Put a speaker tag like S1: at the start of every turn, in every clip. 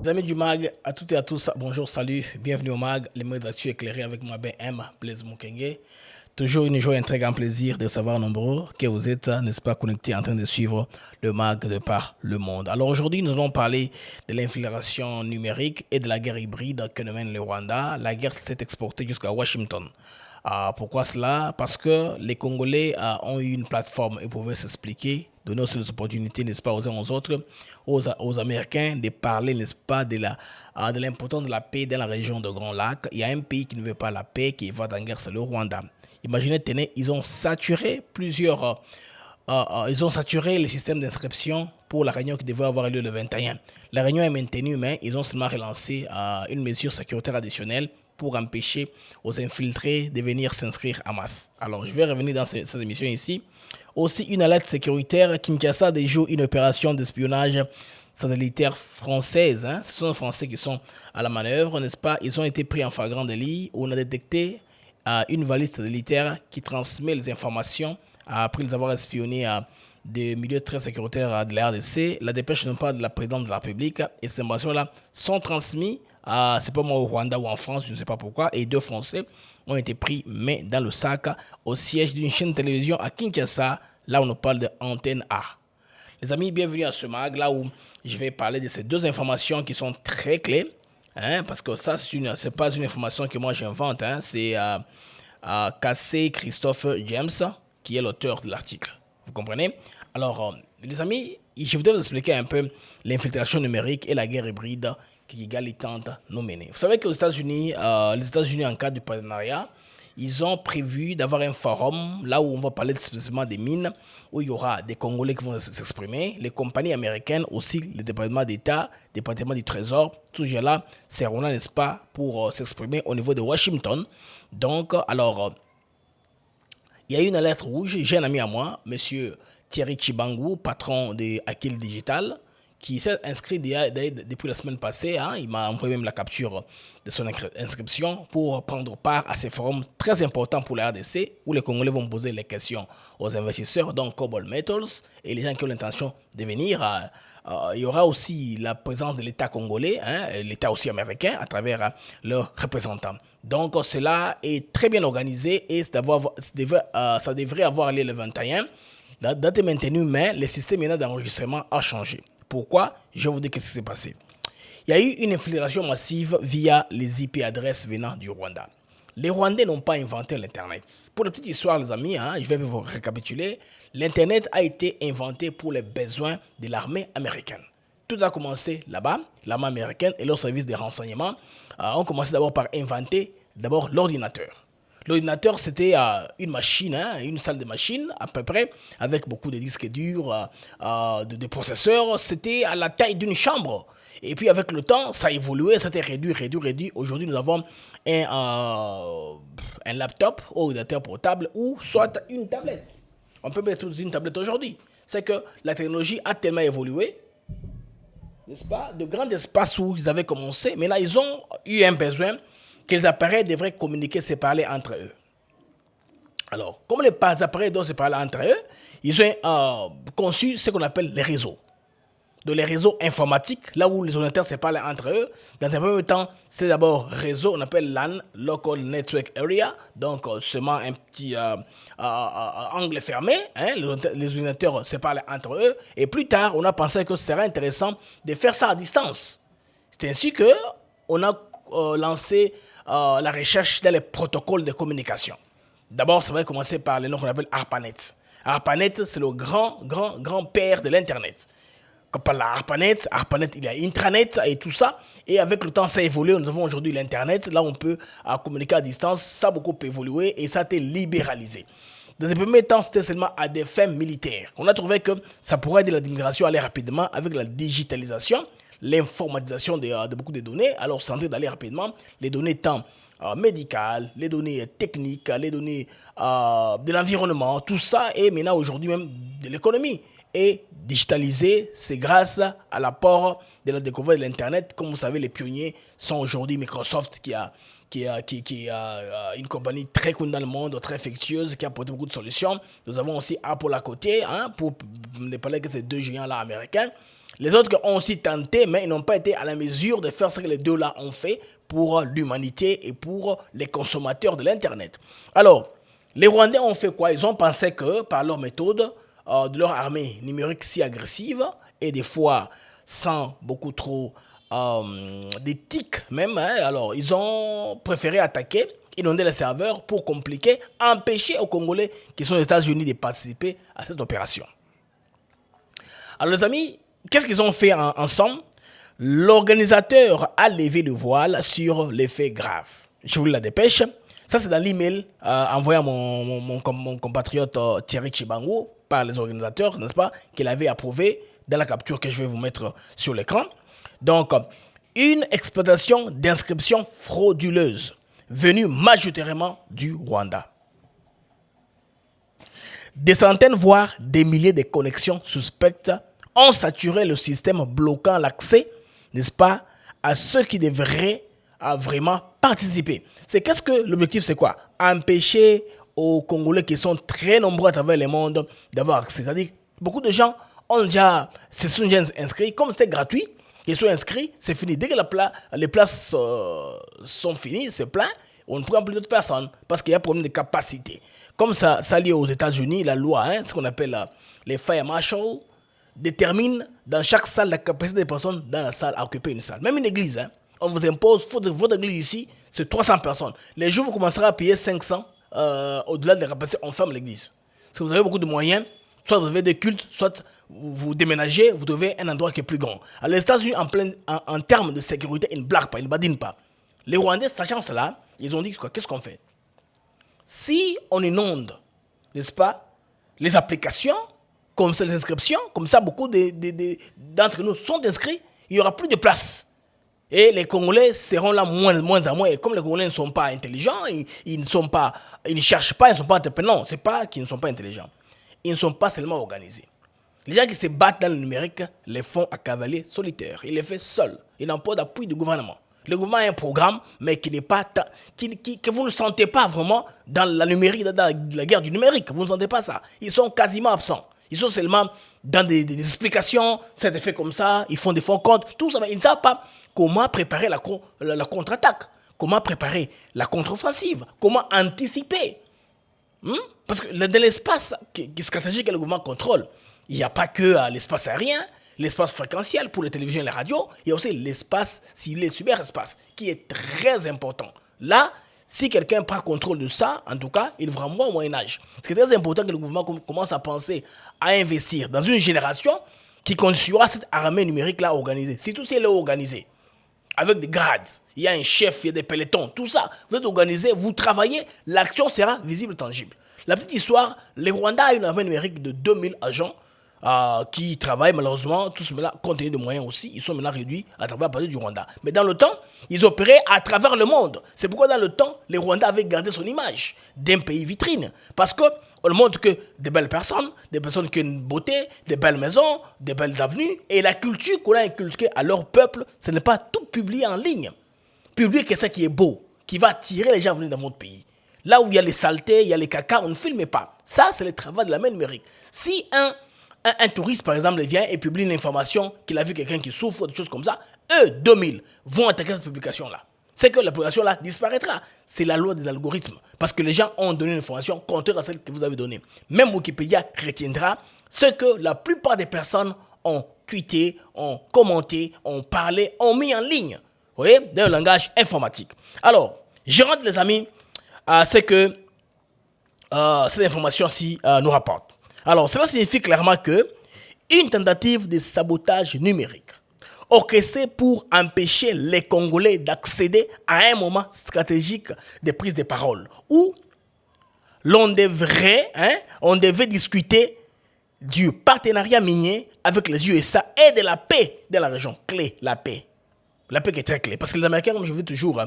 S1: Les amis du MAG, à toutes et à tous, bonjour, salut, bienvenue au MAG, les mots d'actu éclairés avec moi, Ben M, Blaise Mukenge. Toujours une joie et un très grand plaisir de savoir nombreux que vous êtes, n'est-ce pas, connectés en train de suivre le MAG de par le monde. Alors aujourd'hui, nous allons parler de l'infiltration numérique et de la guerre hybride que nous mène le Rwanda. La guerre s'est exportée jusqu'à Washington. Pourquoi cela? Parce que les Congolais ont eu une plateforme et pouvaient s'expliquer, donner aussi des opportunités, n'est-ce pas, aux uns aux autres, aux Américains, de parler, n'est-ce pas, de l'importance de la paix dans la région de Grand Lac. Il y a un pays qui ne veut pas la paix, qui va en guerre, c'est le Rwanda. Imaginez, tenez, ils ont saturé le système d'inscription pour la réunion qui devait avoir lieu le 21. La réunion est maintenue, mais ils ont seulement relancé une mesure sécuritaire additionnelle pour empêcher aux infiltrés de venir s'inscrire à masse. Alors, je vais revenir dans cette émission ici. Aussi, une alerte sécuritaire. Kinshasa déjoue une opération d'espionnage satellitaire française. Ce sont les Français qui sont à la manœuvre, n'est-ce pas? Ils ont été pris en flagrant délit. On a détecté une valise satellitaire qui transmet les informations après les avoir espionnés à des milieux très sécuritaires de la RDC. La dépêche non pas de la présidente de la République. Et ces informations-là sont transmises c'est pas moi au Rwanda ou en France, je ne sais pas pourquoi, et deux Français ont été pris, mais dans le sac, au siège d'une chaîne de télévision à Kinshasa, là où on parle de Antenne A. Les amis, bienvenue à ce mag, là où je vais parler de ces deux informations qui sont très clés, parce que ça, c'est pas une information que moi j'invente, c'est Cassé Christophe James, qui est l'auteur de l'article. Vous comprenez? Alors, les amis, je voudrais vous expliquer un peu l'infiltration numérique et la guerre hybride Kigali tente nous mener. Vous savez qu'aux États-Unis, en cas de partenariat, ils ont prévu d'avoir un forum là où on va parler spécifiquement des mines, où il y aura des Congolais qui vont s'exprimer, les compagnies américaines aussi, le département d'État, le département du Trésor, tous ces gens-là seront là, n'est-ce pas, pour s'exprimer au niveau de Washington. Donc, alors, il y a eu une alerte rouge. J'ai un ami à moi, monsieur Thierry Chibangu, patron de Akil Digital, qui s'est inscrit depuis la semaine passée. Il m'a envoyé même la capture de son inscription pour prendre part à ces forums très importants pour la RDC où les Congolais vont poser les questions aux investisseurs, donc Cobalt Metals, et les gens qui ont l'intention de venir. Il y aura aussi la présence de l'État congolais, l'État aussi américain, à travers leurs représentants. Donc cela est très bien organisé et ça devrait avoir lieu le 21. La date est maintenue, mais le système d'enregistrement a changé. Pourquoi? Je vais vous dire ce qui s'est passé. Il y a eu une infiltration massive via les IP adresses venant du Rwanda. Les Rwandais n'ont pas inventé l'Internet. Pour la petite histoire, les amis, je vais vous récapituler. L'Internet a été inventé pour les besoins de l'armée américaine. Tout a commencé là-bas. L'armée américaine et leurs services de renseignement ont commencé d'abord par inventer l'ordinateur. L'ordinateur, c'était une machine, une salle de machine à peu près, avec beaucoup de disques durs, de processeurs. C'était à la taille d'une chambre. Et puis avec le temps, ça a évolué, ça a été réduit. Aujourd'hui, nous avons un laptop, ordinateur portable, ou soit une tablette. On peut mettre une tablette aujourd'hui. C'est que la technologie a tellement évolué, n'est-ce pas, de grands espaces où ils avaient commencé, mais là, ils ont eu un besoin que les appareils devraient communiquer, se parler entre eux. Alors, comme les appareils doivent se parler entre eux, ils ont conçu ce qu'on appelle les réseaux. De les réseaux informatiques, là où les ordinateurs se parlent entre eux. Dans un premier temps, c'est d'abord réseau, on appelle LAN, Local Network Area, donc seulement un petit angle fermé, les ordinateurs se parlent entre eux, et plus tard, on a pensé que ce serait intéressant de faire ça à distance. C'est ainsi qu'on a lancé la recherche dans les protocoles de communication. D'abord, ça va commencer par le nom qu'on appelle ARPANET. ARPANET, c'est le grand père de l'Internet. Quand on parle d'ARPANET, il y a intranet et tout ça. Et avec le temps, ça a évolué. Nous avons aujourd'hui l'Internet. Là, on peut communiquer à distance. Ça a beaucoup évolué et ça a été libéralisé. Dans un premier temps, c'était seulement à des fins militaires. On a trouvé que ça pourrait aider la migration à aller rapidement avec la digitalisation, l'informatisation de beaucoup de données. Alors, c'est en train d'aller rapidement. Les données tant médicales, les données techniques, les données de l'environnement, tout ça est maintenant aujourd'hui même de l'économie. Et digitalisé, c'est grâce à l'apport de la découverte de l'Internet. Comme vous savez, les pionniers sont aujourd'hui Microsoft qui est une compagnie très connue dans le monde, très affectueuse, qui a apporté beaucoup de solutions. Nous avons aussi Apple à côté, pour ne parler que ces deux géants-là américains. Les autres ont aussi tenté, mais ils n'ont pas été à la mesure de faire ce que les deux là ont fait pour l'humanité et pour les consommateurs de l'Internet. Alors, les Rwandais ont fait quoi? Ils ont pensé que par leur méthode, de leur armée numérique si agressive, et des fois sans beaucoup trop d'éthique même, hein, alors ils ont préféré attaquer, inonder les serveurs pour compliquer, empêcher aux Congolais qui sont aux États-Unis de participer à cette opération. Alors les amis, qu'est-ce qu'ils ont fait ensemble? L'organisateur a levé le voile sur les faits graves. Je vous la dépêche. Ça, c'est dans l'email envoyé à mon compatriote Thierry Chibango par les organisateurs, n'est-ce pas, qu'il avait approuvé dans la capture que je vais vous mettre sur l'écran. Donc, une exploitation d'inscriptions frauduleuses venue majoritairement du Rwanda. Des centaines, voire des milliers de connexions suspectes ont saturé le système, bloquant l'accès, n'est-ce pas, à ceux qui devraient vraiment participer. Qu'est-ce que l'objectif, c'est quoi? Empêcher aux Congolais qui sont très nombreux à travers le monde d'avoir accès. C'est-à-dire, beaucoup de gens se sont déjà inscrits, comme c'est gratuit, ils sont inscrits, c'est fini. Dès que les places sont finies, c'est plein, on ne prend plus d'autres personnes parce qu'il y a un problème de capacité. Comme ça lié aux États-Unis, la loi, ce qu'on appelle les fire marshals, détermine dans chaque salle la capacité des personnes dans la salle à occuper une salle. Même une église, on vous impose, votre église ici, c'est 300 personnes. Les jours où vous commencerez à payer 500, au-delà de la capacité, on ferme l'église. Si vous avez beaucoup de moyens, soit vous avez des cultes, soit vous déménagez, vous devez un endroit qui est plus grand. Alors les États-Unis, en termes de sécurité, ils ne blaguent pas, ils ne badinent pas. Les Rwandais, sachant cela, ils ont dit quoi? Qu'est-ce qu'on fait? Si on inonde, n'est-ce pas, les applications, comme ça, les inscriptions, comme ça, beaucoup d'entre nous sont inscrits, il n'y aura plus de place. Et les Congolais seront là moins à moins. Et comme les Congolais ne sont pas intelligents, ils ne cherchent pas, ils ne sont pas entrepreneurs. Non, ce n'est pas qu'ils ne sont pas intelligents. Ils ne sont pas seulement organisés. Les gens qui se battent dans le numérique les font à cavalier solitaire. Ils les font seuls. Ils n'ont pas d'appui du gouvernement. Le gouvernement a un programme, mais qui n'est pas que vous ne sentez pas vraiment dans la numérique, dans la guerre du numérique. Vous ne sentez pas ça. Ils sont quasiment absents. Ils sont seulement dans des explications. C'est fait comme ça. Ils font des fonds comptes. Tout ça, mais ils ne savent pas comment préparer la contre-attaque, comment préparer la contre-offensive, comment anticiper. Parce que dans l'espace stratégique que le gouvernement contrôle, il n'y a pas que l'espace aérien, l'espace fréquentiel pour les télévisions et les radios, il y a aussi l'espace ciblé, cyberespace, qui est très important. Là, si quelqu'un prend contrôle de ça, en tout cas, il va moins au Moyen-Âge. C'est très important que le gouvernement commence à penser à investir dans une génération qui construira cette armée numérique-là organisée. Surtout si elle est organisée, avec des grades, il y a un chef, il y a des pelotons, tout ça. Vous êtes organisé, vous travaillez, l'action sera visible, tangible. La petite histoire, les Rwandais ont une armée numérique de 2000 agents qui travaillent malheureusement, tous ceux-là, compte tenu de moyens aussi, ils sont maintenant réduits à travers la partie du Rwanda. Mais dans le temps, ils opéraient à travers le monde. C'est pourquoi dans le temps, les Rwandais avaient gardé son image d'un pays vitrine. Parce qu'on ne montre que des belles personnes, des personnes qui ont une beauté, des belles maisons, des belles avenues. Et la culture qu'on a inculquée à leur peuple, ce n'est pas tout publié en ligne. Publier que ça qui est beau, qui va attirer les gens à venir dans votre pays. Là où il y a les saletés, il y a les caca, on ne filme pas. Ça, c'est le travail de la main numérique. Si un touriste, par exemple, vient et publie une information qu'il a vu quelqu'un qui souffre, des choses comme ça, eux, 2000, vont attaquer cette publication-là. C'est que la publication-là disparaîtra. C'est la loi des algorithmes. Parce que les gens ont donné une information contraire à celle que vous avez donnée. Même Wikipédia retiendra ce que la plupart des personnes ont tweeté, ont commenté, ont parlé, ont mis en ligne. Vous voyez, dans le langage informatique. Alors, je rentre, les amis, à ce que cette information-ci nous rapporte. Alors, cela signifie clairement que une tentative de sabotage numérique orchestrée pour empêcher les Congolais d'accéder à un moment stratégique de prise de parole où on devait discuter du partenariat minier avec les USA et de la paix de la région. Clé, la paix. La paix qui est très clé. Parce que les Américains, comme je vous dis toujours,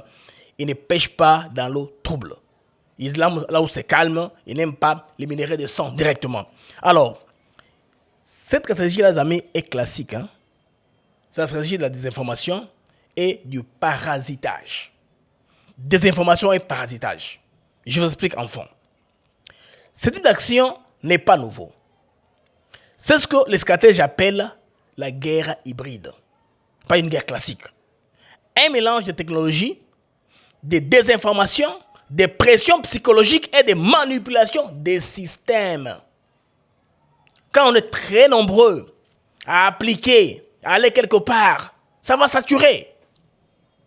S1: ils ne pêchent pas dans l'eau trouble. Là où c'est calme, ils n'aiment pas les minéraux de sang directement. Alors, cette stratégie-là, les amis, est classique. C'est la stratégie de la désinformation et du parasitage. Désinformation et parasitage. Je vous explique en fond. Ce type d'action n'est pas nouveau. C'est ce que les stratèges appellent la guerre hybride. Pas une guerre classique. Un mélange de technologies, de désinformation, des pressions psychologiques et des manipulations des systèmes. Quand on est très nombreux à appliquer, à aller quelque part, ça va saturer.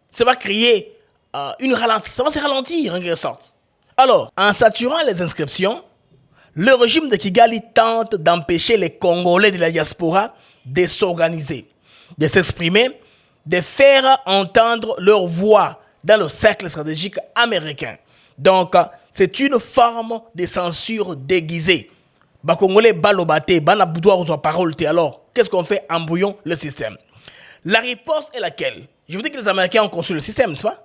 S1: Ça va créer ça va se ralentir en quelque sorte. Alors, en saturant les inscriptions, le régime de Kigali tente d'empêcher les Congolais de la diaspora de s'organiser, de s'exprimer, de faire entendre leur voix dans le cercle stratégique américain. Donc, c'est une forme de censure déguisée. Les Congolais balobate, banaboudouar aux parole. Alors, qu'est-ce qu'on fait? Embrouillons le système. La réponse est laquelle? Je vous dis que les Américains ont construit le système, n'est-ce pas?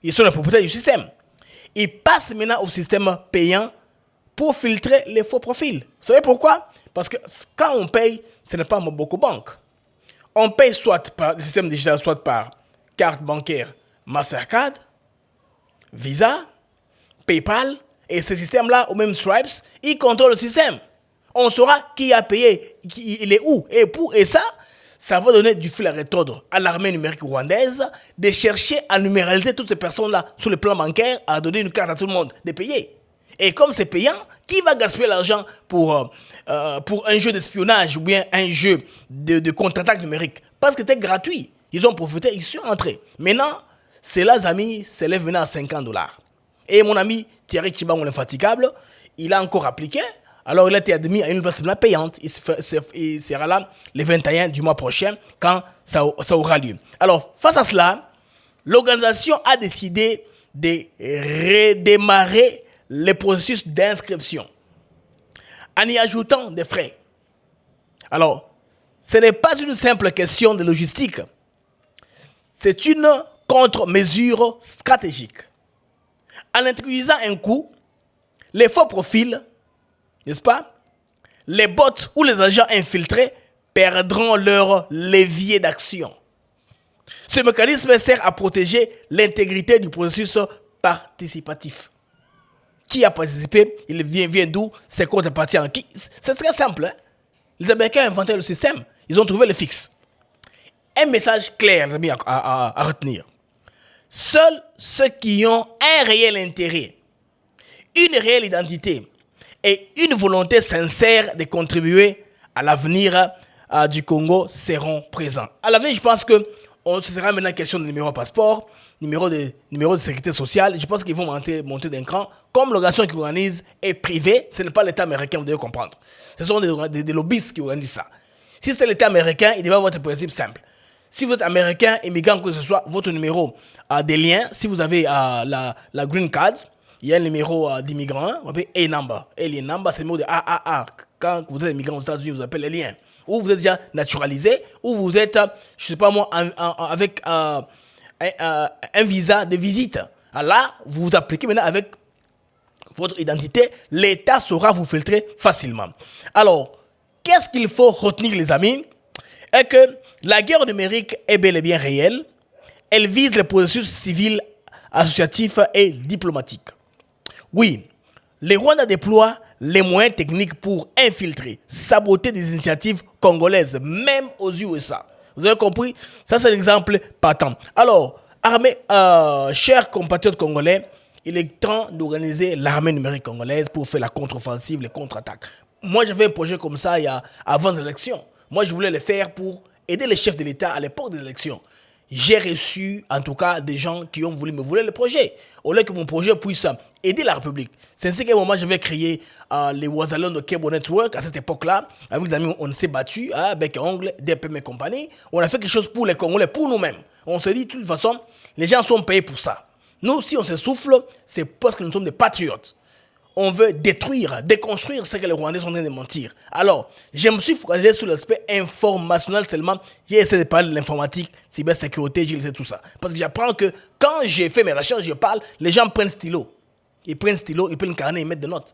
S1: Ils sont les propriétaires du système. Ils passent maintenant au système payant pour filtrer les faux profils. Vous savez pourquoi? Parce que quand on paye, ce n'est pas Moboko Bank. On paye soit par le système digital, soit par carte bancaire Mastercard, Visa, PayPal. Et ce système-là, ou même Stripes, ils contrôlent le système. On saura qui a payé, il est où. Et ça va donner du fil à retordre à l'armée numérique rwandaise de chercher à numéraliser toutes ces personnes-là sur le plan bancaire, à donner une carte à tout le monde, de payer. Et comme c'est payant, qui va gaspiller l'argent pour un jeu d'espionnage ou bien un jeu de contre-attaque numérique? Parce que c'était gratuit. Ils ont profité, ils sont entrés. Maintenant, ces amis s'élèvent maintenant à $50. Et mon ami Thierry Chibang, l'infatigable, il a encore appliqué. Alors, il a été admis à une place payante. Il sera là le 21 du mois prochain quand ça aura lieu. Alors, face à cela, l'organisation a décidé de redémarrer le processus d'inscription en y ajoutant des frais. Alors, ce n'est pas une simple question de logistique. C'est une contre-mesure stratégique. En introduisant un coût, les faux profils, n'est-ce pas? Les bots ou les agents infiltrés perdront leur levier d'action. Ce mécanisme sert à protéger l'intégrité du processus participatif. Qui a participé? Il vient d'où? C'est contrepartie en qui? C'est très simple. Hein? Les Américains ont inventé le système. Ils ont trouvé le fixe. Un message clair, les amis, à retenir. Seuls ceux qui ont un réel intérêt, une réelle identité et une volonté sincère de contribuer à l'avenir du Congo seront présents. À l'avenir, je pense que ce sera maintenant question de numéro de passeport, numéro de sécurité sociale. Je pense qu'ils vont monter d'un cran. Comme l'organisation qui organise est privée, ce n'est pas l'État américain, vous devez comprendre. Ce sont des lobbyistes qui organisent ça. Si c'était l'État américain, il devait avoir un principe simple. Si vous êtes américain, immigrant, que ce soit, votre numéro des liens, si vous avez la green card, il y a un numéro d'immigrant, on appelle A-number. Alien number, c'est le numéro de AAA. Quand vous êtes immigrant aux États-Unis, vous appelez les liens. Ou vous êtes déjà naturalisé, ou vous êtes, je ne sais pas moi, avec un visa de visite. Là, vous vous appliquez maintenant avec votre identité. L'État saura vous filtrer facilement. Alors, qu'est-ce qu'il faut retenir, les amis? Est que la guerre numérique est bel et bien réelle. Elle vise les processus civils, associatifs et diplomatiques. Oui, les Rwandais déploient les moyens techniques pour infiltrer, saboter des initiatives congolaises, même aux USA. Vous avez compris? Ça, c'est l'exemple patent. Alors, chers compatriotes congolais, il est temps d'organiser l'armée numérique congolaise pour faire la contre-offensive, les contre-attaques. Moi, j'avais un projet comme ça avant les élections. Moi, je voulais le faire pour aider les chefs de l'État à l'époque des élections. J'ai reçu, en tout cas, des gens qui ont voulu me voler le projet. Au lieu que mon projet puisse aider la République. C'est ainsi qu'à un moment, j'avais créé les Wazalons de Cable Network. À cette époque-là, avec des amis, on s'est battu, bec et ongle, DPM et compagnie. On a fait quelque chose pour les Congolais, pour nous-mêmes. On s'est dit, de toute façon, les gens sont payés pour ça. Nous, si on se souffle, c'est parce que nous sommes des patriotes. On veut détruire, déconstruire ce que les Rwandais sont en train de mentir. Alors, je me suis focalisé sur l'aspect informationnel seulement. J'ai essayé de parler de l'informatique, cybersécurité, j'ai laissé tout ça. Parce que j'apprends que quand j'ai fait mes recherches, je parle, les gens prennent stylo. Ils prennent un carnet, ils mettent des notes.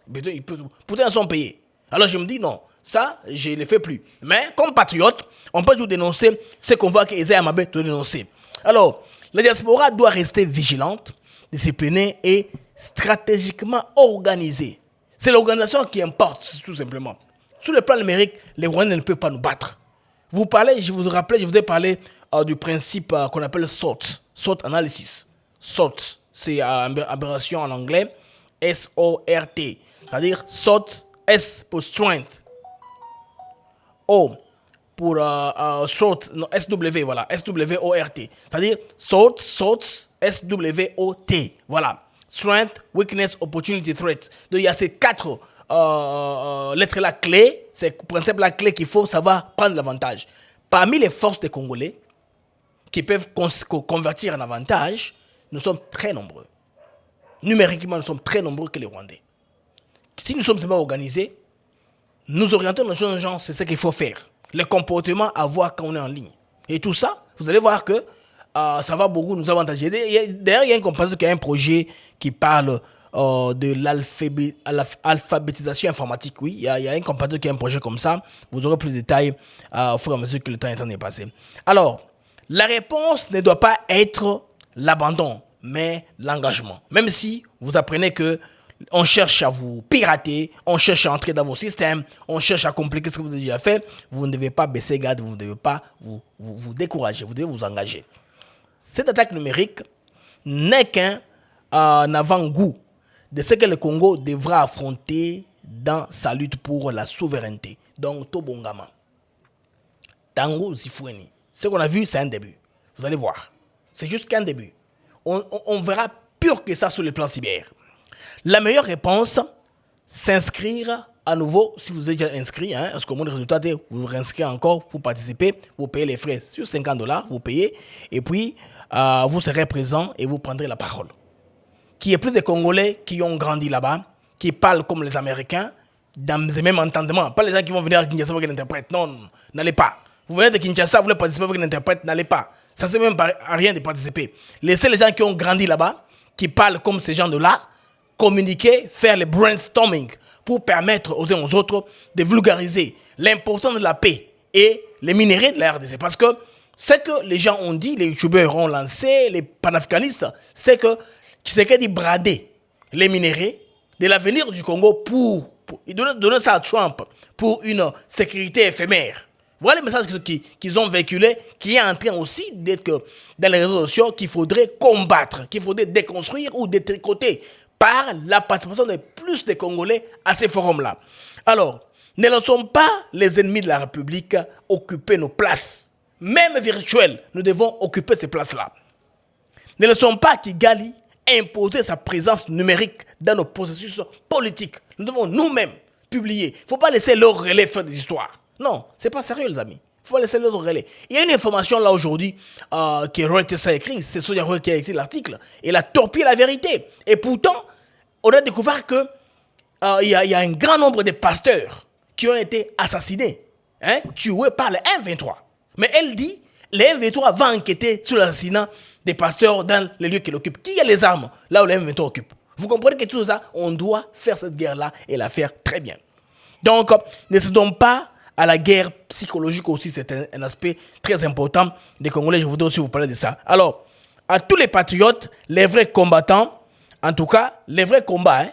S1: Pourtant, ils sont payés. Alors, je me dis non, ça, je ne le fais plus. Mais comme patriote, on peut toujours dénoncer ce qu'on voit qu'Esaïe Amabé doit dénoncer. Alors, la diaspora doit rester vigilante, disciplinée et stratégiquement organisée. C'est l'organisation qui importe, tout simplement. Sur le plan numérique, les Rwandais ne peuvent pas nous battre. Vous parlez, je vous rappelle, je vous ai parlé du principe qu'on appelle SWOT, SWOT analysis. SWOT, c'est aberration en anglais, S-O-R-T. C'est-à-dire SWOT, S pour strength, O pour SWOT, non, S-W, voilà, S-W-O-R-T. C'est-à-dire SWOT, S-W-O-T, voilà. Strength, weakness, opportunity, threat. Donc il y a ces 4 lettres-là clés, c'est le principe-là clé qu'il faut savoir prendre l'avantage. Parmi les forces des Congolais qui peuvent convertir en avantage, nous sommes très nombreux. Numériquement, nous sommes très nombreux que les Rwandais. Si nous sommes seulement organisés, nous orientons nos jeunes gens, c'est ce qu'il faut faire. Le comportement à voir quand on est en ligne. Et tout ça, vous allez voir que ça va beaucoup nous avantager. D'ailleurs, il y a un compagnon qui a un projet qui parle de l'alphabétisation informatique. Oui, il y a un compagnon qui a un projet comme ça. Vous aurez plus de détails au fur et à mesure que le temps est en train de passer. Alors, la réponse ne doit pas être l'abandon, mais l'engagement. Même si vous apprenez que on cherche à vous pirater, on cherche à entrer dans vos systèmes, on cherche à compliquer ce que vous avez déjà fait, vous ne devez pas baisser garde, vous ne devez pas vous décourager, vous devez vous engager. Cette attaque numérique n'est qu'un avant-goût de ce que le Congo devra affronter dans sa lutte pour la souveraineté. Donc, Tobongama. Tango Zifoueni. Ce qu'on a vu, c'est un début. Vous allez voir. C'est juste qu'un début. On verra pur que ça sur le plan cyber. La meilleure réponse, s'inscrire à nouveau, si vous êtes déjà inscrit, parce qu'au moins le résultat, vous vous réinscrivez encore pour participer, vous payez les frais sur $50, vous payez, et puis vous serez présent et vous prendrez la parole. Qu'il y ait plus de Congolais qui ont grandi là-bas, qui parlent comme les Américains, dans les mêmes entendements. Pas les gens qui vont venir à Kinshasa avec un interprète. Non, n'allez pas. Vous venez de Kinshasa, vous voulez participer avec un interprète, n'allez pas. Ça ne sert même à rien de participer. Laissez les gens qui ont grandi là-bas, qui parlent comme ces gens-là, communiquer, faire le brainstorming pour permettre aux uns aux autres de vulgariser l'importance de la paix et les minéraux de la RDC. Parce que ce que les gens ont dit, les youtubeurs ont lancé, les panafricanistes, c'est que Tshisekedi bradait les minéraux de l'avenir du Congo pour il donnait ça à Trump pour une sécurité éphémère. Voilà le message qu'ils ont véhiculé, qui est en train aussi d'être dans les réseaux sociaux, qu'il faudrait combattre, qu'il faudrait déconstruire ou détricoter par la participation de plus de Congolais à ces forums-là. Alors, ne laissons pas les ennemis de la République occuper nos places. Même virtuelles, nous devons occuper ces places-là. Ne laissons pas Kigali imposer sa présence numérique dans nos processus politiques. Nous devons nous-mêmes publier. Il ne faut pas laisser leur relais faire des histoires. Non, ce n'est pas sérieux, les amis. Il ne faut pas laisser leur relais. Il y a une information là aujourd'hui que Reuters a écrit. C'est Sonia Roy qui a écrit l'article. Elle a torpillé la vérité. Et pourtant, on a découvert que il y a un grand nombre de pasteurs qui ont été assassinés, tués par le M23. Mais elle dit, le M23 va enquêter sur l'assassinat des pasteurs dans les lieux qu'il occupe. Qui a les armes là où le M23 occupe? Vous comprenez que tout ça, on doit faire cette guerre-là et la faire très bien. Donc, ne cédons pas à la guerre psychologique aussi. C'est un aspect très important des Congolais. Je voudrais aussi vous parler de ça. Alors, à tous les patriotes, les vrais combattants, en tout cas, les vrais combats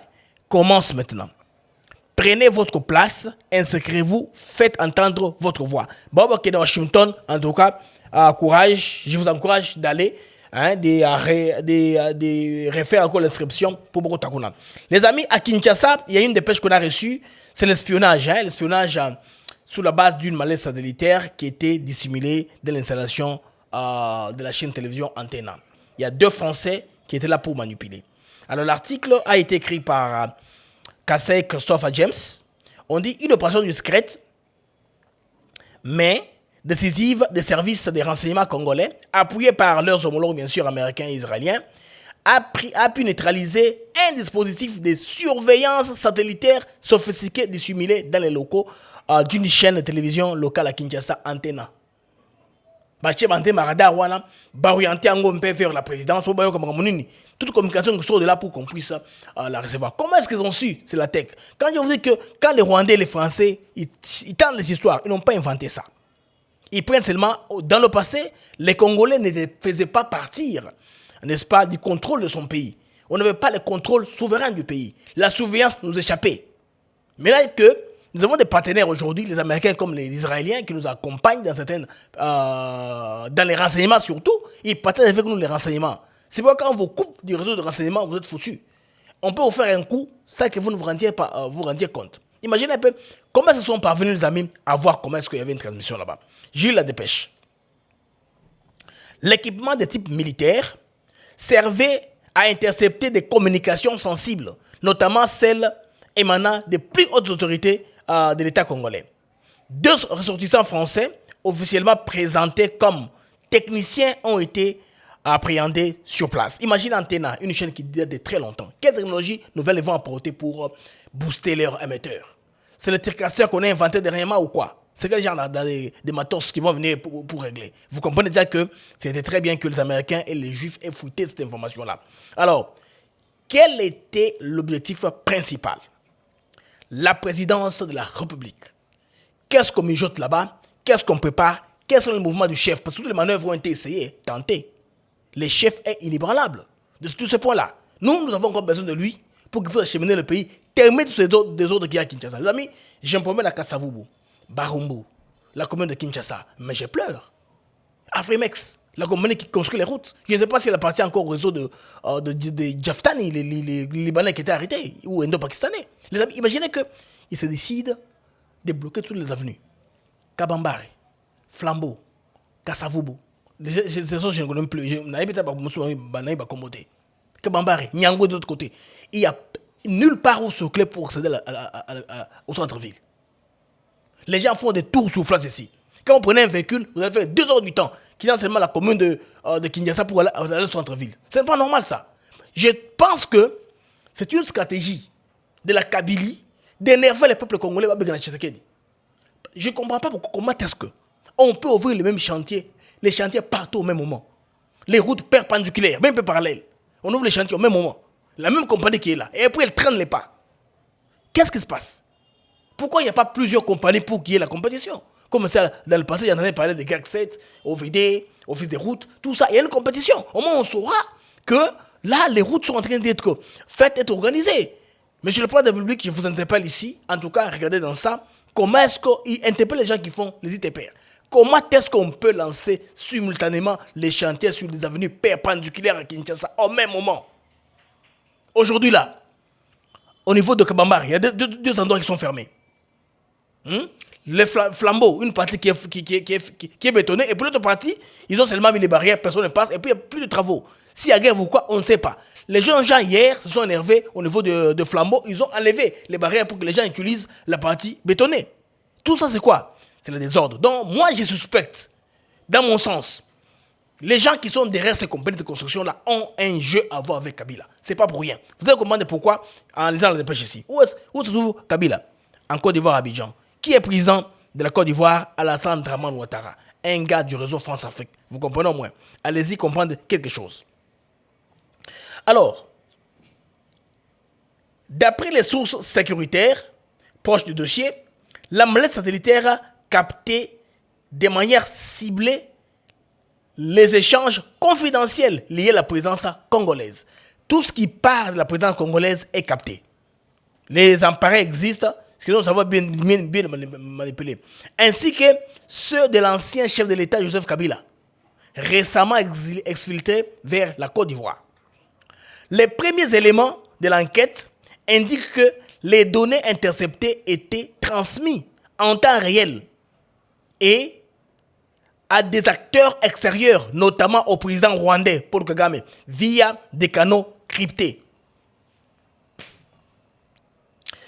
S1: commencent maintenant. Prenez votre place, inscrivez-vous, faites entendre votre voix. Bobo qui est dans Washington, en tout cas, courage, je vous encourage d'aller, de refaire encore l'inscription pour Boko Takuna. Les amis, à Kinshasa, il y a une dépêche qu'on a reçue, c'est l'espionnage. L'espionnage sous la base d'une mallette satellitaire qui était dissimulée de l'installation de la chaîne télévision Antenna. Il y a 2 Français qui étaient là pour manipuler. Alors l'article a été écrit par Kassai Christophe James. On dit une opération discrète, mais décisive des services des renseignements congolais, appuyée par leurs homologues bien sûr américains et israéliens, a pu neutraliser un dispositif de surveillance satellitaire sophistiqué dissimulé dans les locaux d'une chaîne de télévision locale à Kinshasa, Antenna. Baché Banté Marada Wana, orienté en peu vers la présidence, pour bailler comme Ramonini. Toute communication qui sort de là pour qu'on puisse la recevoir. Comment est-ce qu'ils ont su? C'est la tech. Quand je vous dis que quand les Rwandais et les Français, ils tentent les histoires, ils n'ont pas inventé ça. Ils prennent seulement, dans le passé, les Congolais ne faisaient pas partir, n'est-ce pas, du contrôle de son pays. On n'avait pas le contrôle souverain du pays. La surveillance nous échappait. Mais là que Nous avons des partenaires aujourd'hui, les Américains comme les Israéliens, qui nous accompagnent dans certaines, dans les renseignements surtout. Ils partagent avec nous les renseignements. C'est pourquoi quand on vous coupe du réseau de renseignements, vous êtes foutus. On peut vous faire un coup sans que vous ne vous rendiez compte. Imaginez un peu comment se sont parvenus les amis à voir comment est-ce qu'il y avait une transmission là-bas. J'ai eu la dépêche. L'équipement de type militaire servait à intercepter des communications sensibles, notamment celles émanant des plus hautes autorités de l'État congolais. 2 ressortissants français, officiellement présentés comme techniciens, ont été appréhendés sur place. Imagine Antenna, une chaîne qui date de très longtemps. Quelle technologie nouvelle ils vont apporter pour booster leurs émetteurs? C'est le tricasseur qu'on a inventé dernièrement ou quoi? C'est quel genre des matos qui vont venir pour régler? Vous comprenez déjà que c'était très bien que les Américains et les Juifs aient fouillé cette information-là. Alors, quel était l'objectif principal? La présidence de la République. Qu'est-ce qu'on mijote là-bas? Qu'est-ce qu'on prépare? Quels sont les mouvements du chef? Parce que toutes les manœuvres ont été essayées, tentées. Le chef est inébranlable de tout ce point-là. Nous avons encore besoin de lui pour qu'il puisse acheminer le pays, terminer tous les autres qui y a à Kinshasa. Les amis, je me promène à Kasavubu, Barumbu, la commune de Kinshasa, mais je pleure. Afrimex, la compagnie qui construit les routes. Je ne sais pas si elle appartient encore au réseau de Jaftani, les Libanais qui étaient arrêtés, ou Indo-Pakistanais. Les amis, imaginez qu'ils se décident de bloquer toutes les avenues. Kabambare, Flambeau, Kasavubu. Je ne connais plus. Je n'avais pas Komode. Kabambare, Nyango de l'autre côté. Il n'y a nulle part où circuler pour accéder au centre-ville. Les gens font des tours sur place ici. Quand vous prenez un véhicule, vous allez faire 2 heures du temps, qui est seulement la commune de Kinshasa pour aller au centre-ville. Ce n'est pas normal ça. Je pense que c'est une stratégie de la Kabylie d'énerver le peuple congolais. Je ne comprends pas comment est-ce qu'on peut ouvrir les mêmes chantiers, les chantiers partout au même moment. Les routes perpendiculaires, même peu parallèles. On ouvre les chantiers au même moment. La même compagnie qui est là. Et après, elle traîne les pas. Qu'est-ce qui se passe? Pourquoi il n'y a pas plusieurs compagnies pour qu'il y ait la compétition? Comme ça, dans le passé, j'en ai parlé de GAC 7, OVD, Office des routes, tout ça. Il y a une compétition. Au moins, on saura que là, les routes sont en train d'être faites, d'être organisées. Monsieur le Président de la République, je vous interpelle ici. En tout cas, regardez dans ça. Comment est-ce qu'il interpelle les gens qui font les ITPR? Comment est-ce qu'on peut lancer simultanément les chantiers sur des avenues perpendiculaires à Kinshasa au même moment? Aujourd'hui, là, au niveau de Kabambari, il y a 2 endroits qui sont fermés. Les flambeaux, une partie qui est bétonnée, et puis l'autre partie, ils ont seulement mis les barrières, personne ne passe, et puis il n'y a plus de travaux. S'il y a guerre ou quoi, on ne sait pas. Les gens hier se sont énervés au niveau de flambeaux, ils ont enlevé les barrières pour que les gens utilisent la partie bétonnée. Tout ça, c'est quoi? C'est le désordre. Donc, moi, je suspecte, dans mon sens, les gens qui sont derrière ces compagnies de construction-là ont un jeu à voir avec Kabila. C'est pas pour rien. Vous allez comprendre pourquoi en lisant la dépêche ici. Où se trouve Kabila? En Côte d'Ivoire, Abidjan. Qui est président de la Côte d'Ivoire? Alassane Dramane Ouattara. Un gars du réseau France-Afrique. Vous comprenez au moins? Allez-y comprendre quelque chose. Alors, d'après les sources sécuritaires proches du dossier, la molette satellitaire a capté de manière ciblée les échanges confidentiels liés à la présidence congolaise. Tout ce qui part de la présidence congolaise est capté. Les appareils existent, ce que nous savons bien manipuler. Ainsi que ceux de l'ancien chef de l'État, Joseph Kabila, récemment exfiltré vers la Côte d'Ivoire. Les premiers éléments de l'enquête indiquent que les données interceptées étaient transmises en temps réel et à des acteurs extérieurs, notamment au président rwandais Paul Kagame, via des canaux cryptés.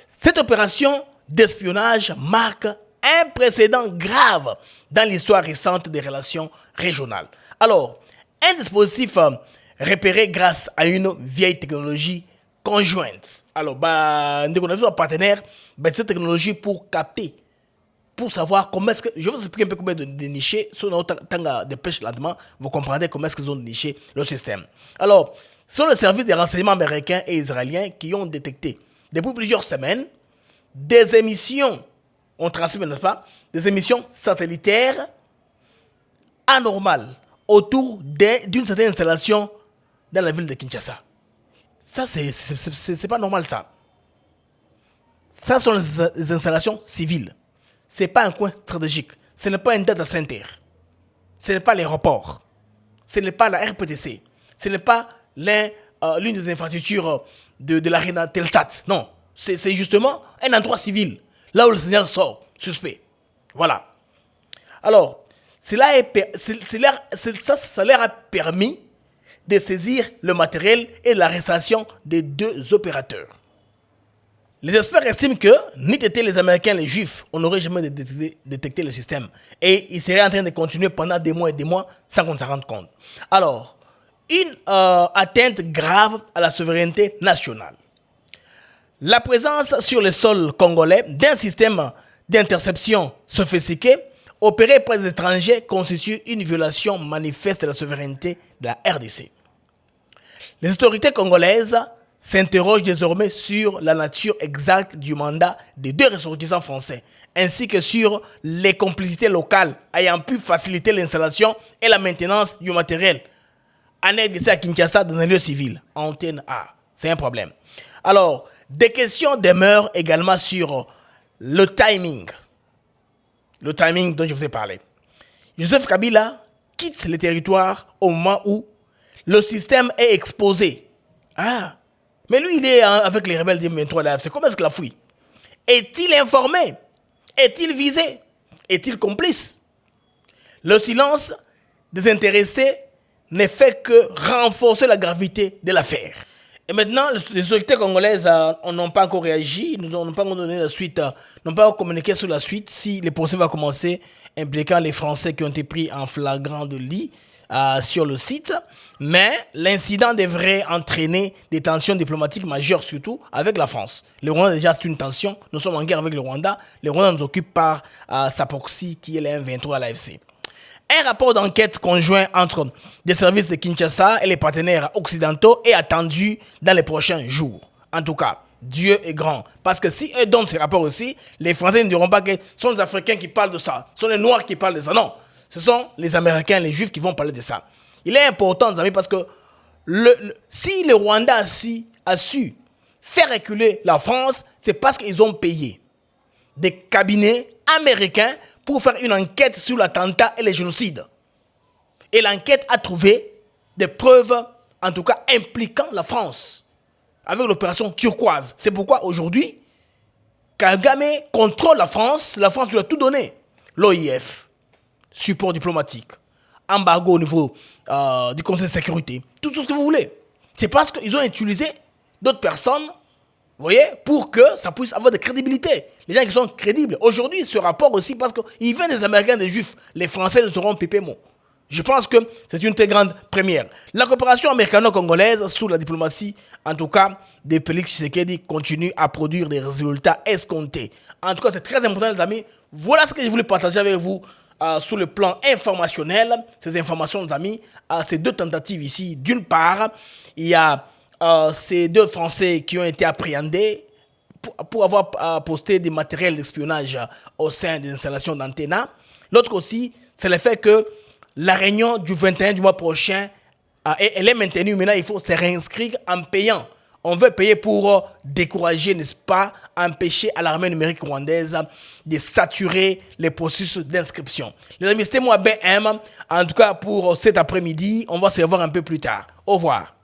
S1: Cette opération d'espionnage marque un précédent grave dans l'histoire récente des relations régionales. Alors, un dispositif repéré grâce à une vieille technologie conjointe. Alors, nous avons un partenaire cette technologie pour capter, pour savoir comment est-ce que... Je vais vous expliquer un peu comment de nicher. Sur notre temps de pêche lentement, vous comprendrez comment est-ce qu'ils ont niché le système. Alors, ce sont les services de renseignement américains et israéliens qui ont détecté, depuis plusieurs semaines, des émissions, on transmet, n'est-ce pas, des émissions satellitaires anormales autour d'une certaine installation dans la ville de Kinshasa. Ça, c'est pas normal, ça. Ça sont les installations civiles. Ce n'est pas un coin stratégique. Ce n'est pas un data center. Ce n'est pas l'aéroport. Ce n'est pas la RPTC. Ce n'est pas l'une des infrastructures de l'arena Telsat. Non, c'est justement un endroit civil, là où le signal sort, suspect. Voilà. Alors, ça leur a permis de saisir le matériel et l'arrestation des 2 opérateurs. Les experts estiment que, ni étaient les Américains, les Juifs, on n'aurait jamais détecté le système. Et ils seraient en train de continuer pendant des mois et des mois sans qu'on s'en rende compte. Alors, une atteinte grave à la souveraineté nationale. La présence sur le sol congolais d'un système d'interception sophistiqué opéré par les étrangers constitue une violation manifeste de la souveraineté de la RDC. Les autorités congolaises s'interrogent désormais sur la nature exacte du mandat des 2 ressortissants français, ainsi que sur les complicités locales ayant pu faciliter l'installation et la maintenance du matériel en RDC à Kinshasa dans un lieu civil, antenne A. C'est un problème. Alors, des questions demeurent également sur le timing. Le timing dont je vous ai parlé. Joseph Kabila quitte le territoire au moment où le système est exposé. Ah, mais lui, il est avec les rebelles du M23 là. C'est comment est-ce qu'il a fui? Est-il informé? Est-il visé? Est-il complice? Le silence des intéressés ne fait que renforcer la gravité de l'affaire. Et maintenant, les autorités congolaises n'ont pas encore réagi, n'ont pas encore donné la suite, n'ont pas encore communiqué sur la suite si les procès vont commencer impliquant les Français qui ont été pris en flagrant délit sur le site. Mais l'incident devrait entraîner des tensions diplomatiques majeures, surtout avec la France. Le Rwanda, déjà, c'est une tension. Nous sommes en guerre avec le Rwanda. Le Rwanda nous occupe par sa proxy qui est le M23 à l'AFC. Un rapport d'enquête conjoint entre des services de Kinshasa et les partenaires occidentaux est attendu dans les prochains jours. En tout cas, Dieu est grand. Parce que si eux donnent ces rapports aussi, les Français ne diront pas que ce sont les Africains qui parlent de ça, ce sont les Noirs qui parlent de ça. Non, ce sont les Américains, les Juifs qui vont parler de ça. Il est important, les amis, parce que si le Rwanda a su faire reculer la France, c'est parce qu'ils ont payé des cabinets américains pour faire une enquête sur l'attentat et les génocides. Et l'enquête a trouvé des preuves, en tout cas impliquant la France, avec l'opération turquoise. C'est pourquoi aujourd'hui, Kagame contrôle la France lui a tout donné. L'OIF, support diplomatique, embargo au niveau du Conseil de sécurité, tout ce que vous voulez. C'est parce qu'ils ont utilisé d'autres personnes, vous voyez, pour que ça puisse avoir de crédibilité. Les gens qui sont crédibles. Aujourd'hui, ce rapport aussi, parce qu'il vient des Américains, des Juifs, les Français ne seront pipés mots. Je pense que c'est une très grande première. La coopération américano-congolaise sous la diplomatie, en tout cas, de Félix Tshisekedi, continue à produire des résultats escomptés. En tout cas, c'est très important, les amis. Voilà ce que je voulais partager avec vous sur le plan informationnel. Ces informations, les amis, ces 2 tentatives ici. D'une part, il y a ces 2 Français qui ont été appréhendés pour avoir posté des matériels d'espionnage au sein des installations d'Antena. L'autre aussi, c'est le fait que la réunion du 21 du mois prochain, elle est maintenue. Maintenant, il faut se réinscrire en payant. On veut payer pour décourager, n'est-ce pas, empêcher à l'armée numérique rwandaise de saturer les processus d'inscription. Les amis, c'était moi, BM. En tout cas, pour cet après-midi, on va se revoir un peu plus tard. Au revoir.